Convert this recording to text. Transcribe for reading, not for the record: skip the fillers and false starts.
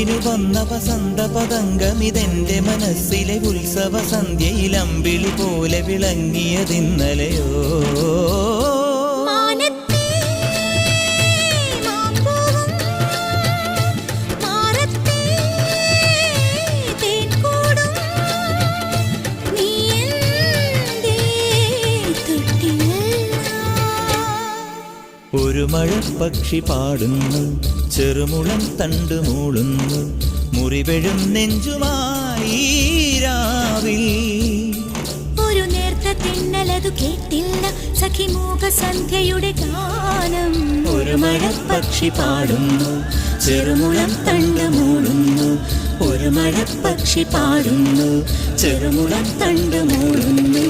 പൂവിനു വന്ന വസന്ത പതംഗമിതെന്റെ മനസ്സിലെ ഉത്സവ സന്ധ്യയിൽ അമ്പിളി പോലെ വിളങ്ങിയതിന്നലെയോ. ഒരു മഴപ്പക്ഷി പാടുന്നു, ചെറുമുളം തണ്ടു മൂളുന്നു, മുറിവെഴും നെഞ്ചുമായി രാവിൽ. ഒരു നേർത്ത തിന്നലതു കേട്ടില്ല സഖിമൂക സന്ധ്യയുടെ ഗാനം. ഒരു മഴപ്പക്ഷി പാടുന്നു, ചെറുമുളം തണ്ടു മൂളുന്നു, ഒരു മഴപ്പക്ഷി പാടുന്നു, ചെറുമുളം തണ്ടു മൂളുന്നു.